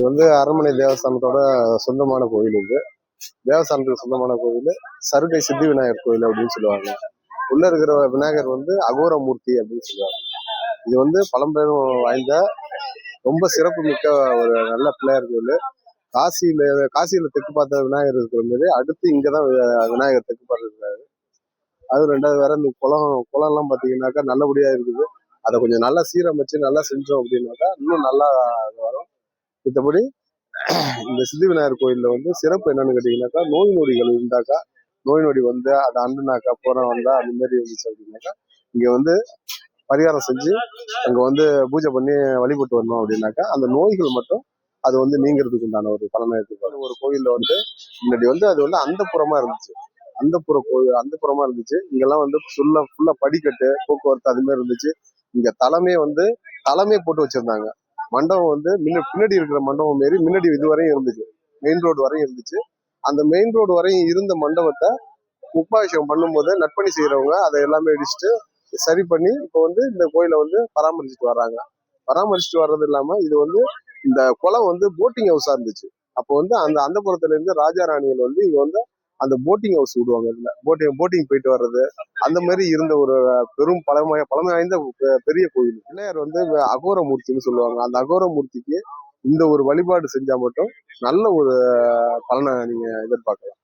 வந்து அரண்மனை தேவஸ்தானத்தோட சொந்தமான கோயில் இது. தேவஸ்தானத்துக்கு சொந்தமான கோயில் சருகை சித்தி விநாயகர் கோயில் அப்படின்னு சொல்லுவாங்க. உள்ள இருக்கிற விநாயகர் வந்து அகோரமூர்த்தி அப்படின்னு சொல்லுவாங்க. இது வந்து பழம்பெரும் வாய்ந்த ரொம்ப சிறப்பு மிக்க ஒரு நல்ல பிள்ளையார் கோயில். காசியில தெற்கு பார்த்த விநாயகர் இருக்கிற மாதிரி அடுத்து இங்கதான் விநாயகர் தெற்கு பார்த்து இருக்காரு. அது ரெண்டாவது வேற இந்த குளம்லாம் பாத்தீங்கன்னாக்கா நல்லபடியா இருக்குது. அதை கொஞ்சம் நல்லா சீரமைச்சு நல்லா செஞ்சோம் அப்படின்னாக்கா இன்னும் நல்லா வரும். மற்றபடி இந்த சித்தி விநாயகர் கோயில்ல வந்து சிறப்பு என்னன்னு கேட்டீங்கன்னாக்கா நோய் நொடிகள் இருந்தாக்கா நோய் நொடி வந்து அதை அண்டுனாக்கா போற வந்தா அந்த மாதிரி இருந்துச்சு அப்படின்னாக்கா இங்க வந்து பரிகாரம் செஞ்சு அங்க வந்து பூஜை பண்ணி வழிபட்டு வரணும் அப்படின்னாக்கா அந்த நோய்கள் மட்டும் அது வந்து நீங்கிறதுக்கு உண்டான ஒரு பலனை எடுத்துப்பாரு. ஒரு கோயில்ல வந்து முன்னாடி வந்து அது வந்து அந்த புறமா இருந்துச்சு. அந்த புறமா இருந்துச்சு. இங்கெல்லாம் வந்து ஃபுல்லா படிக்கட்டு போக்குவரத்து அது மாதிரி இருந்துச்சு. இங்க தலைமையே போட்டு வச்சிருந்தாங்க. மண்டபம் வந்து பின்னாடி இருக்கிற மண்டபம் மாரி முன்னாடி இது வரையும் இருந்துச்சு. மெயின் ரோடு வரையும் இருந்துச்சு. அந்த மெயின் ரோடு வரையும் இருந்த மண்டபத்தை கும்பாபிஷேகம் பண்ணும்போது நற்பணி செய்யறவங்க அதை எல்லாமே இடிச்சுட்டு சரி பண்ணி இப்போ வந்து இந்த கோயிலை வந்து பராமரிச்சுட்டு வர்றாங்க. பராமரிச்சுட்டு வர்றது இல்லாம இது வந்து இந்த குளம் வந்து போட்டிங் ஹவுஸா இருந்துச்சு. அப்போ வந்து அந்த புறத்துல இருந்து ராஜா ராணிகள் வந்து இங்க வந்து அந்த போட்டிங் ஹவுஸ் விடுவாங்க. இதுல போட்டிங் போயிட்டு வர்றது அந்த மாதிரி இருந்த ஒரு பெரும் பழமை வாய்ந்த பெரிய கோயில். பிள்ளையார் வந்து அகோரமூர்த்தின்னு சொல்லுவாங்க. அந்த அகோரமூர்த்திக்கு இந்த ஒரு வழிபாடு செஞ்சா மட்டும் நல்ல ஒரு பலனை நீங்க எதிர்பார்க்கலாம்.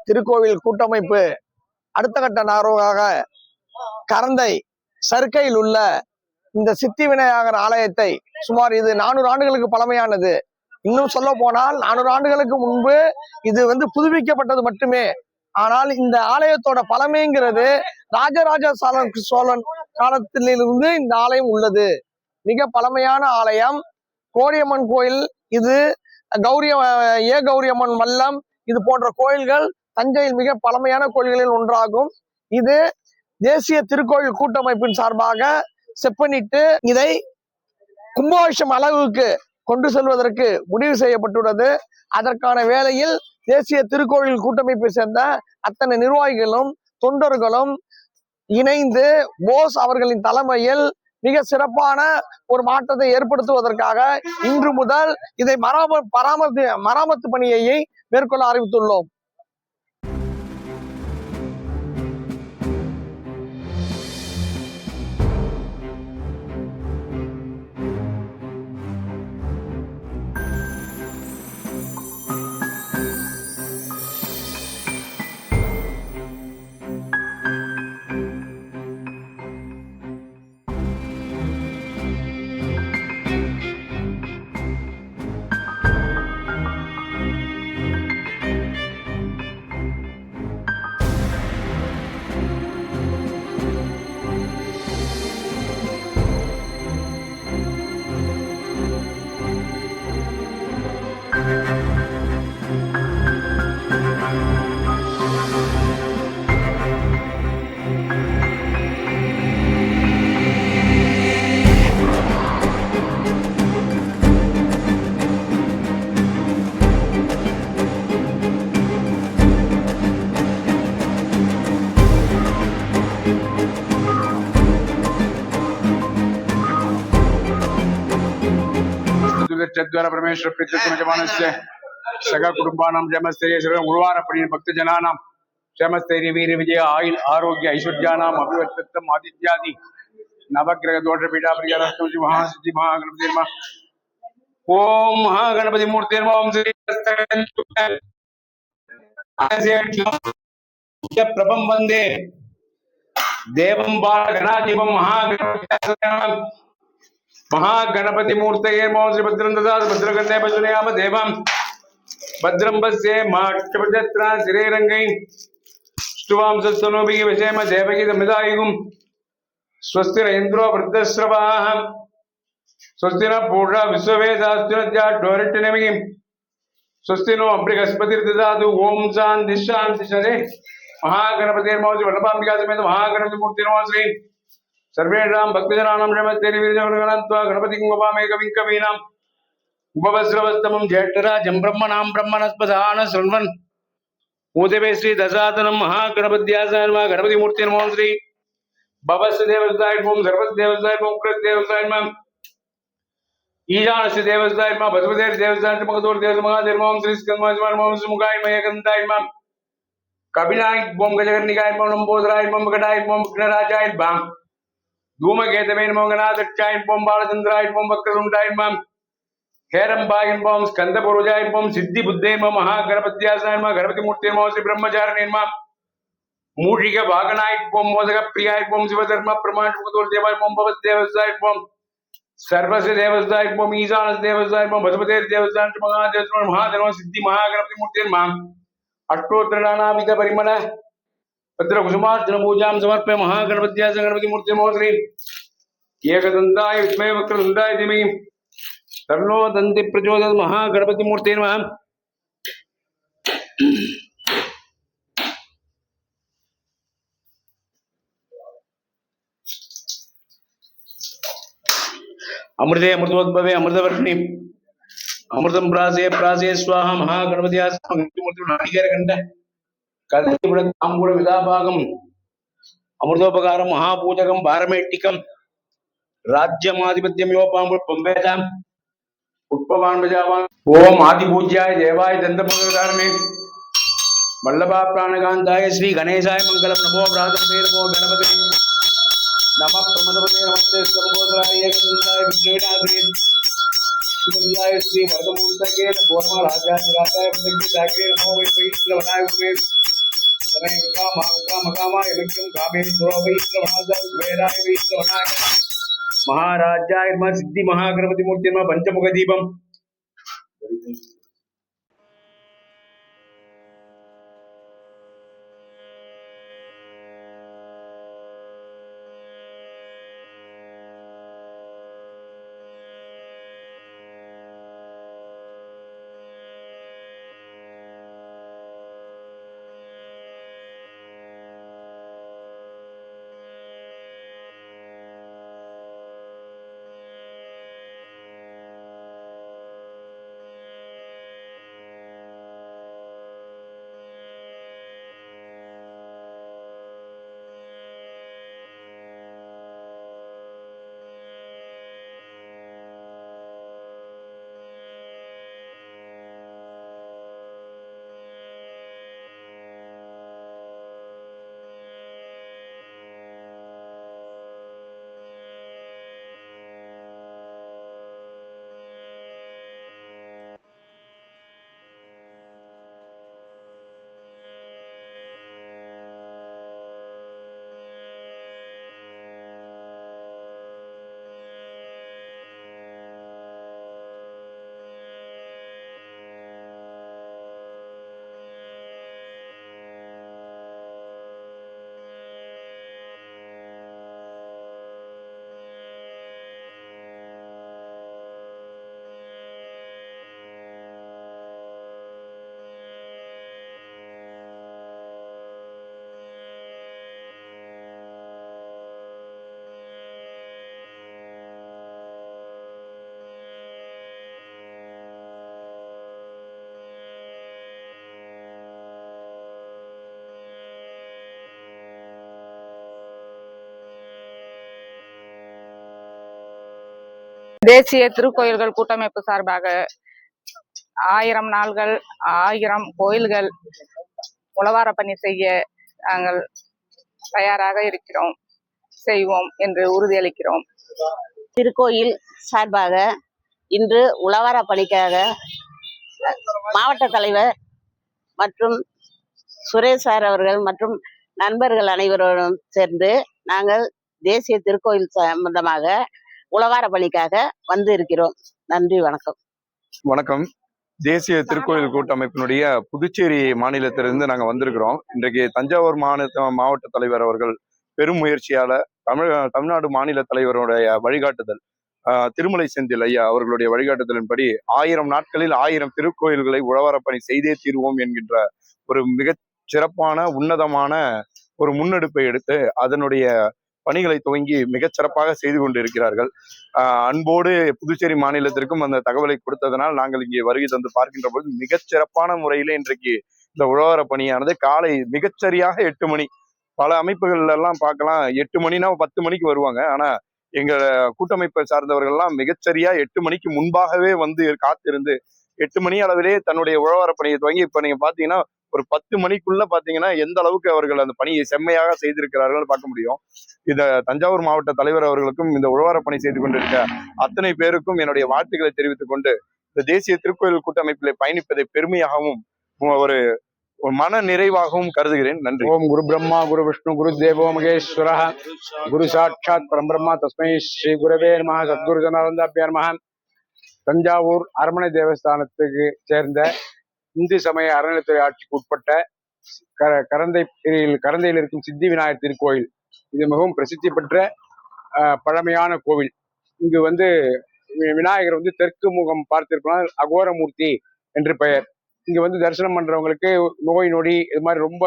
திருக்கோவில் கூட்டமைப்பு அடுத்த கட்ட நகர்வாக கரந்தை சருக்கையில் உள்ள இந்த சித்தி விநாயகர் ஆலயத்தை சுமார் இது 400 ஆண்டுகளுக்கு பழமையானது. இன்னும் சொல்ல போனால் 400 ஆண்டுகளுக்கு முன்பு இது வந்து புதுப்பிக்கப்பட்டது மட்டுமே. ஆனால் இந்த ஆலயத்தோட பழமைங்கிறது ராஜராஜ சோழன் காலத்திலிருந்து இந்த ஆலயம் உள்ளது. மிக பழமையான ஆலயம். கோடியம்மன் கோயில், இது கௌரியம்மன் வல்லம், இது போன்ற கோயில்கள் தஞ்சையில் மிக பழமையான கோயில்களில் ஒன்றாகும். இது தேசிய திருக்கோயில் கூட்டமைப்பின் சார்பாக செப்பனிட்டு இதை கும்பாபிஷேகம் அளவுக்கு கொண்டு செல்வதற்கு முடிவு செய்யப்பட்டுள்ளது. அதற்கான வேளையில் தேசிய திருக்கோயில் கூட்டமைப்பை சேர்ந்த அத்தனை நிர்வாகிகளும் தொண்டர்களும் இணைந்து போஸ் அவர்களின் தலைமையில் மிக சிறப்பான ஒரு மாற்றத்தை ஏற்படுத்துவதற்காக இன்று முதல் இதை மராமத்து பணியை மேற்கொள்ள ஆரம்பித்துள்ளோம். यद्वारा परमेश्वर पितृत्वजमानस्य सगा कुटुंबानां जयमस्तैर्य सर्व गुरुवारपणि भक्तजनानां जयमस्तैर्य वीर विजय आयुल आरोग्य ऐश्वर्यानाम् अभिवर्तत्वम् आदित्यादि नवग्रह दोष पीठा परिहारार्थं महासिद्धि महागणपति नमः। ओम महागणपति मूर्ति नमः। ओम श्री प्रभं वंदे देवं बालगणाधिपं महागणपति मूर्तये नमः। श्री भद्रं ददातु भद्रकन्ये भद्रयाम देवं भद्रं पश्ये माक्षपजत्रा श्रीरङ्गै ष्टुवां सत्सनोभिः विषेम देवकी दमिदायुगुं स्वस्ति न इन्द्रो वृद्धश्रवाः स्वस्ति न पूर्णा विश्ववेदास्तिनद्याढोरिट्टिनमिगिं स्वस्ति नो बृहस्पतिर्ददातु। ओम शांति शांति शरे महागणपति नमः। श्री वल्लभाम्बिका समेत महागणपति मूर्ति नमः। श्री सर्वेषां भक्तजनानां नमस्ते गणपति कुंभवामेकविं कवीनाम् उपवस्रवस्तमं ज्येष्ठराजं ब्रह्मणां ब्रह्मणस्पदान शृण्वन् ऊदवे श्री दशातनं महागणपत्यासाय नमः। गणपति मूर्ति नमः। श्री भवस्य देवस्ताय ओम सर्वस्य देवस्ताय ओम कृत देवस्ताय नमः। ईशानस्य देवस्ताय नमः। भस्मदेव देवस्ताय नमः। मगधोर देव महादेव ओम श्री स्कंदमाय नमः। सुमुखाय मयकंताय नमः। कपिलाय ओम गजकर्णिकाय नमः। लंबोदराय नमः। मकटाय नमः। विघ्नराजाय नमः। धूमकेतवे नमः। गणाध्यक्षाय नमः। बालचंद्राय नमः। वक्रतुंडाय नमः। हेरंबाय नमः। स्कंदपूर्वजाय नमः। सिद्धिबुद्धे नमः। महागणपत्यासाय नमः। गणपति मूर्ति नमः। श्री ब्रह्मचारिणे नमः। मूषिक वाहनाय नमः। मोदक प्रियाय नमः। शिवधर्म प्रमाण मुकुटोर देवाय नमः। भवदेवस्ताय नमः। सर्वस्य देवस्ताय नमः। ईशानस्य देवस्ताय नमः। भस्मदेव देवस्ताय नमः। महादेव सिद्धि महागणपति मूर्ति नमः। अष्टोत्तर नानाविध परिमल पत्र कुसुमार्चन पूजां समर्पय महागणपत्याय गणपति मूर्ति नमः। श्री एकदन्ताय विद्महे वक्रतुण्डाय धीमहि तन्नो दन्ति प्रचोदयात्। महागणपति मूर्ति नमः। अमृते अमृतोद्भवे अमृतवर्षिणि अमृतं प्रासे प्रासे स्वाहा महागणपत्याय मूर्ति नारिकेरकण्ठ कदलीपुरताम्बूल विदाभागम् अमृतोपकारं महापूजकं पारमेट्टिकं राज्यमाधिपत्यं योपाम्बुल पंवेदां पुष्पवान् प्रजावान्। ओम आदिपूज्याय देवाय दन्तमङ्गलकारिणे वल्लभा प्राणकान्ताय श्री गणेशाय मङ्गलं। नमो व्रातपते नमो गणपते नमः प्रमदपते नमस्ते सर्वोदराय एकदन्ताय विघ्नविनाशिने शिवजाय श्री वरदमूर्तये नमो नमः। राजाधिराजाय वन्दे नमो वै वैश्रवणाय वै समय कामाय लक्ष्यं कामेन सुरो वैश्रवणाय वेदाय वैश्रवणाय महाराजाय नमः। सिद्धि महागणपति मूर्ति नमः। पंचमुख दीपम தேசிய திருக்கோயில்கள் கூட்டமைப்பு சார்பாக 1000 நாள்கள் 1000 கோயில்கள் உழவார பணி செய்ய நாங்கள் தயாராக இருக்கிறோம், செய்வோம் என்று உறுதியளிக்கிறோம். திருக்கோயில் சார்பாக இன்று உழவார பணிக்காக மாவட்ட தலைவர் மற்றும் சுரேஷ் சார் அவர்கள் மற்றும் நண்பர்கள் அனைவரோடும் சேர்ந்து நாங்கள் தேசிய திருக்கோயில் சம்பந்தமாக உழவார பணிக்காக வந்து இருக்கிறோம். நன்றி, வணக்கம். வணக்கம். தேசிய திருக்கோயில் கூட்டமைப்பினுடைய புதுச்சேரி மாநிலத்திலிருந்து நாங்கள் வந்திருக்கிறோம். இன்றைக்கு தஞ்சாவூர் மாவட்ட தலைவர் அவர்கள் பெரும் முயற்சியால தமிழ்நாடு மாநில தலைவருடைய வழிகாட்டுதல், திருமலை செந்தில் ஐயா அவர்களுடைய வழிகாட்டுதலின்படி 1000 நாட்களில் 1000 திருக்கோயில்களை உழவார பணி செய்தே தீர்வோம் என்கின்ற ஒரு மிக சிறப்பான உன்னதமான ஒரு முன்னெடுப்பை எடுத்து அதனுடைய பணிகளை துவங்கி மிகச்சிறப்பாக செய்து கொண்டிருக்கிறார்கள். அன்போடு புதுச்சேரி மாநிலத்திற்கும் அந்த தகவலை கொடுத்ததனால் நாங்கள் இங்கே வருகை தந்து பார்க்கின்ற பொழுது மிகச்சிறப்பான முறையில இன்றைக்கு இந்த உழவார பணியானது காலை மிகச்சரியாக 8 மணி, பல அமைப்புகள் எல்லாம் பார்க்கலாம் 8 மணினா 10 மணிக்கு வருவாங்க. ஆனா எங்க கூட்டமைப்பை சார்ந்தவர்கள்லாம் மிகச்சரியா 8 மணிக்கு முன்பாகவே வந்து காத்திருந்து 8 மணி அளவிலே தன்னுடைய உழவார பணியை துவங்கி இப்ப நீங்க பாத்தீங்கன்னா ஒரு 10 மணிக்குள்ள பாத்தீங்கன்னா எந்த அளவுக்கு அவர்கள் அந்த பணியை செம்மையாக செய்திருக்கிறார்கள் பார்க்க முடியும். இந்த தஞ்சாவூர் மாவட்ட தலைவர் அவர்களுக்கும் இந்த உழவார பணி செய்து கொண்டிருக்க அத்தனை பேருக்கும் என்னுடைய வாழ்த்துக்களை தெரிவித்துக் கொண்டு இந்த தேசிய திருக்கோயில் கூட்டமைப்பிலே பயணிப்பதை பெருமையாகவும் ஒரு மன நிறைவாகவும் கருதுகிறேன். நன்றி. ஓம் குரு பிரம்மா குரு விஷ்ணு குரு தேவோ மகேஸ்வர குரு சாட்சாத் பரம்பிரம்மா தஸ்மை ஸ்ரீ குரவே நமஹ. சத்குரு ஜனானந்தாபியா நமஹ. தஞ்சாவூர் அரண்மனை தேவஸ்தானத்துக்கு சேர்ந்த இந்து சமய அறநிலைத்துறை ஆட்சிக்கு உட்பட்ட கரந்தையில் இருக்கும் சித்தி விநாயகர் திருக்கோயில். இது மிகவும் பிரசித்தி பெற்ற பழமையான கோவில். இங்கு விநாயகர் தெற்கு முகம் பார்த்திருப்போம், அகோரமூர்த்தி என்று பெயர். இங்க தரிசனம் பண்றவங்களுக்கு நோய் நொடி இது மாதிரி ரொம்ப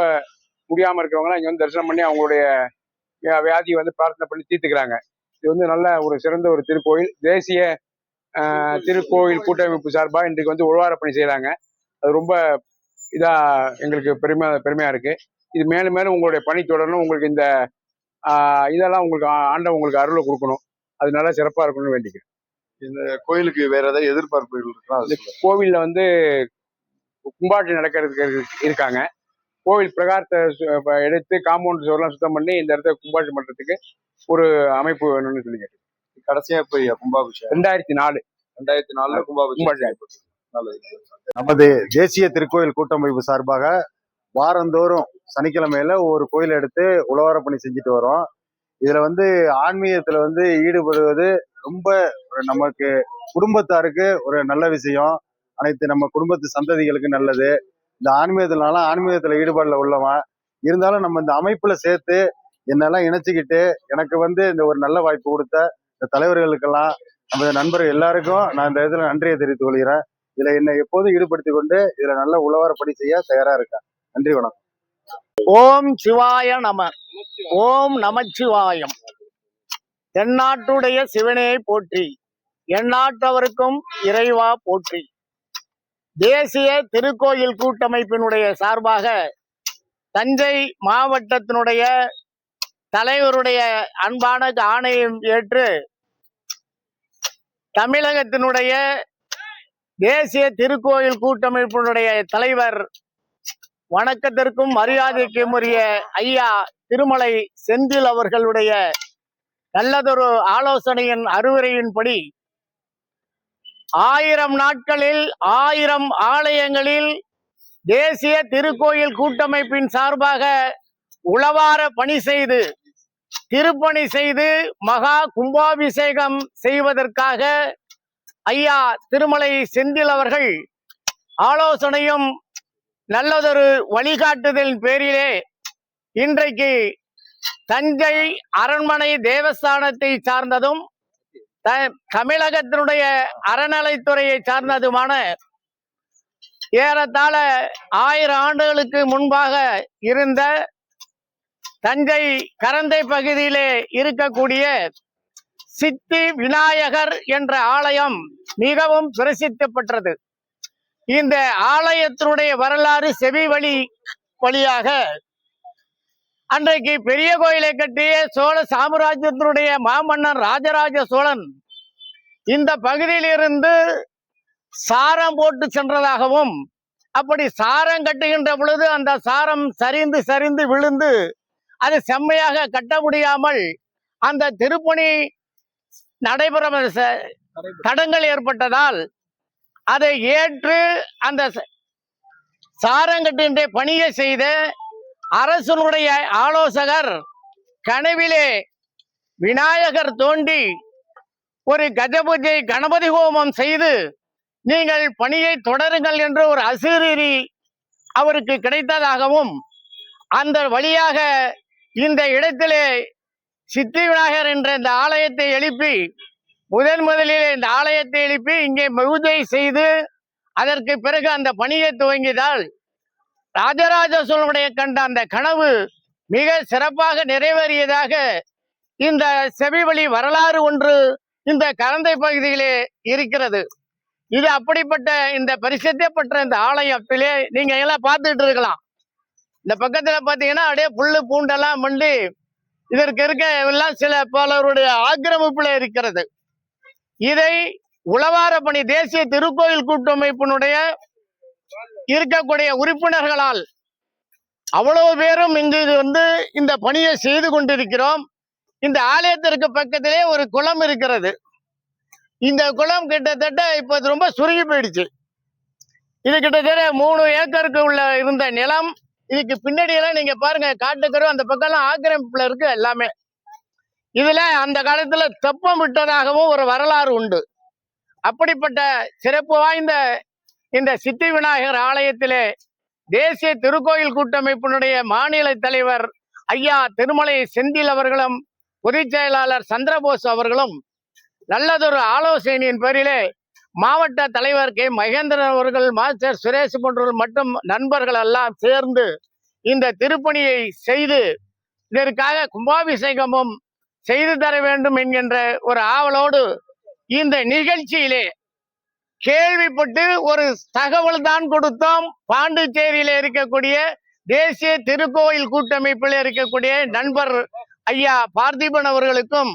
முடியாம இருக்கிறவங்களாம் இங்க தரிசனம் பண்ணி அவங்களுடைய வியாதியை பிரார்த்தனை பண்ணி தீர்த்துக்கிறாங்க. இது நல்ல ஒரு சிறந்த ஒரு திருக்கோயில். தேசிய திருக்கோயில் கூட்டமைப்பு சார்பாக இன்றைக்கு உழவார பணி செய்யறாங்க. அது ரொம்ப இதா எங்களுக்கு பெருமையா இருக்கு. இது மேலும் மேலும் உங்களுடைய பணி தொடரணும். உங்களுக்கு இந்த இதெல்லாம் உங்களுக்கு ஆண்டவன் உங்களுக்கு அருளை கொடுக்கணும். அது நல்லா சிறப்பா இருக்கணும்னு வேண்டிக்கிறேன். இந்த கோயிலுக்கு வேற ஏதாவது எதிர்பார்ப்புகள் இருக்கா? இந்த கோவில்ல கும்பாட்சி நடக்கிறதுக்கு இருக்காங்க. கோவில் பிரகாரத்தை எடுத்து காம்பவுண்ட் சுவரெல்லாம் சுத்தம் பண்ணி இந்த இடத்த கும்பாட்சி பண்றதுக்கு ஒரு அமைப்பு வேணும்னு சொல்லி கேட்டு கடைசியா இப்ப கும்பாபிஷேகம் 2004 கும்பாபிஷேகம். நமது தேசிய திருக்கோயில் கூட்டமைப்பு சார்பாக வாரந்தோறும் சனிக்கிழமையில ஒரு கோயில் எடுத்து உழவார பணி செஞ்சுட்டு வரோம். இதுல ஆன்மீகத்துல ஈடுபடுவது ரொம்ப நமக்கு குடும்பத்தாருக்கு ஒரு நல்ல விஷயம். அனைத்து நம்ம குடும்பத்து சந்ததிகளுக்கு நல்லது. இந்த ஆன்மீகத்துல ஈடுபாடுல உள்ளவன் இருந்தாலும் நம்ம இந்த அமைப்புல சேர்த்து என்னெல்லாம் இணைச்சுக்கிட்டு எனக்கு இந்த ஒரு நல்ல வாய்ப்பு கொடுத்த இந்த தலைவர்களுக்கெல்லாம் நமது நண்பர்கள் எல்லாருக்கும் நான் இந்த இடத்துல நன்றியை தெரிவித்துக் கொள்கிறேன். இதுல என்னை எப்போதும் ஈடுபடுத்தி கொண்டு இதுல நல்ல உழவார பணி செய்ய தயாரா இருக்கேன். நன்றி, வணக்கம். ஓம் சிவாய நம. ஓம் நமச்சிவாயம். தென்னாட்டுடைய சிவனே போற்றி, எந்நாட்டவருக்கும் இறைவா போற்றி. தேசிய திருக்கோயில் கூட்டமைப்பினுடைய சார்பாக தஞ்சை மாவட்டத்தினுடைய தலைவருடைய அன்பான ஆணையம் ஏற்று தமிழகத்தினுடைய தேசிய திருக்கோயில் கூட்டமைப்பினுடைய தலைவர், வணக்கத்திற்கும் மரியாதைக்கும் உரிய ஐயா திருமலை செந்தில் அவர்களுடைய நல்லதொரு ஆலோசனையின் அறிவுரையின்படி 1000 நாட்களில் 1000 ஆலயங்களில் தேசிய திருக்கோயில் கூட்டமைப்பின் சார்பாக உழவார பணி செய்து திருப்பணி செய்து மகா கும்பாபிஷேகம் செய்வதற்காக ஐயா திருமலை செந்தில் அவர்கள் ஆலோசனையும் நல்லதொரு வழிகாட்டுதலின் பேரிலே இன்றைக்கு தஞ்சை அரண்மனை தேவஸ்தானத்தை சார்ந்ததும் தமிழகத்தினுடைய அறநிலைத்துறையை சார்ந்ததுமான ஏறத்தாழ 1000 ஆண்டுகளுக்கு முன்பாக இருந்த தஞ்சை கரந்தை பகுதியிலே இருக்கக்கூடிய சித்தி விநாயகர் என்ற ஆலயம் மிகவும் பிரசித்தி பெற்றது. இந்த ஆலயத்தினுடைய வரலாறு செவி வழியாக அன்றைக்கு பெரிய கோயிலை கட்டிய சோழ சாம்ராஜ்யத்தினுடைய மாமன்னர் ராஜராஜ சோழன் இந்த பகுதியிலிருந்து சாரம் போட்டு சென்றதாகவும், அப்படி சாரம் கட்டுகின்ற பொழுது அந்த சாரம் சரிந்து சரிந்து விழுந்து அது செம்மையாக கட்ட முடியாமல் அந்த திருப்பணி நடைபெற தடங்கள் ஏற்பட்டதால் அதை ஏற்று அந்த சாரங்கட்டின்ற பணியை செய்த அரசனுடைய ஆலோசகர் கனவிலே விநாயகர் தோண்டி ஒரு கஜபூஜை கணபதி ஹோமம் செய்து நீங்கள் பணியை தொடருங்கள் என்று ஒரு அசரீரி அவருக்கு கிடைத்ததாகவும், அந்த வழியாக இந்த இடத்திலே சித்தி விநாயகர் என்ற இந்த ஆலயத்தை எழுப்பி முதலிலே இந்த ஆலயத்தை எழுப்பி இங்கே பூஜை செய்து அதற்கு பிறகு அந்த பணியை துவங்கினால் ராஜராஜ சோழனுடைய கண்ட அந்த கனவு மிக சிறப்பாக நிறைவேறியதாக இந்த செவிவழி வரலாறு ஒன்று இந்த கரந்தை பகுதியிலே இருக்கிறது. இது அப்படிப்பட்ட இந்த பரிசுத்தை பெற்ற இந்த ஆலயத்திலே நீங்க எல்லாம் பார்த்துட்டு இருக்கலாம். இந்த பக்கத்துல பாத்தீங்கன்னா அப்படியே புல்லு பூண்டெல்லாம் பண்ணி இதற்கு இருக்க எல்லாம் சில பலருடைய ஆக்கிரமிப்புல இருக்கிறது. இதை உழவார பணி தேசிய திருக்கோயில் கூட்டமைப்பினுடைய இருக்கக்கூடிய உறுப்பினர்களால் அவ்வளவு பேரும் இங்கு இந்த பணியை செய்து கொண்டிருக்கிறோம். இந்த ஆலயத்திற்கு பக்கத்திலே ஒரு குளம் இருக்கிறது. இந்த குளம் கிட்டத்தட்ட இப்ப ரொம்ப சுருங்கி போயிடுச்சு. இது கிட்டத்தட்ட 3 ஏக்கருக்கு உள்ள இருந்த நிலம். இதுக்கு பின்னாடி எல்லாம் நீங்க பாருங்க, காட்டுக்கரும் அந்த பக்கம் எல்லாம் ஆக்கிரமிப்புல இருக்கு எல்லாமே. இதுல அந்த காலத்துல தெப்பம் விட்டதாகவும் ஒரு வரலாறு உண்டு. அப்படிப்பட்ட சிறப்பு வாய்ந்த இந்த சித்தி விநாயகர் ஆலயத்திலே தேசிய திருக்கோயில் கூட்டமைப்பினுடைய மாநில தலைவர் ஐயா திருமலை செந்தில் அவர்களும் பொதுச் செயலாளர் சந்திரபோஸ் அவர்களும் நல்லதொரு ஆலோசனையின் பேரிலே மாவட்ட தலைவர் கே மகேந்திரன் அவர்கள், மாஸ்டர் சுரேஷ் போன்றவர்கள் மற்றும் நண்பர்கள் எல்லாம் சேர்ந்து இந்த திருப்பணியை செய்து இதற்காக கும்பாபிஷேகமும் செய்து தர வேண்டும் என்கின்ற ஒரு ஆவலோடு இந்த நிகழ்ச்சியிலே கேள்விப்பட்டு ஒரு தகவல் தான் கொடுத்தோம். பாண்டிச்சேரியில இருக்கக்கூடிய தேசிய திருக்கோயில் கூட்டமைப்பில் இருக்கக்கூடிய நண்பர் ஐயா பார்த்திபன் அவர்களுக்கும்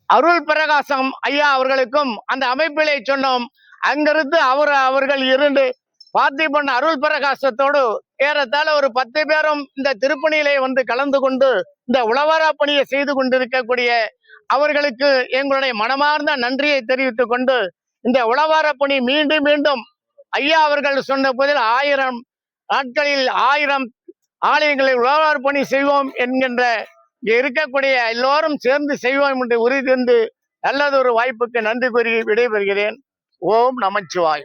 அருள் பிரகாசம் ஐயா அவர்களுக்கும் அந்த அமைப்பிலே சொன்னோம். அங்கிருந்து அவர்கள் 2 பார்த்திபன் அருள் பிரகாசத்தோடு ஏறத்தாழ ஒரு 10 பேரும் இந்த திருப்பணியிலே கலந்து கொண்டு இந்த உழவாரா பணியை செய்து கொண்டிருக்கக்கூடிய அவர்களுக்கு எங்களுடைய மனமார்ந்த நன்றியை தெரிவித்துக் கொண்டு இந்த உழவார பணி மீண்டும் மீண்டும் ஐயா அவர்கள் சொன்ன போதில் 1000 நாட்களில் 1000 ஆலயங்களில் உழவார பணி செய்வோம் என்கின்ற இங்கே இருக்கக்கூடிய எல்லோரும் சேர்ந்து செய்வோம் என்று உறுதி தந்து நல்லதொரு வாய்ப்புக்கு நன்றி கூறி விடைபெறுகிறேன். ஓம் நமச்சிவாய்.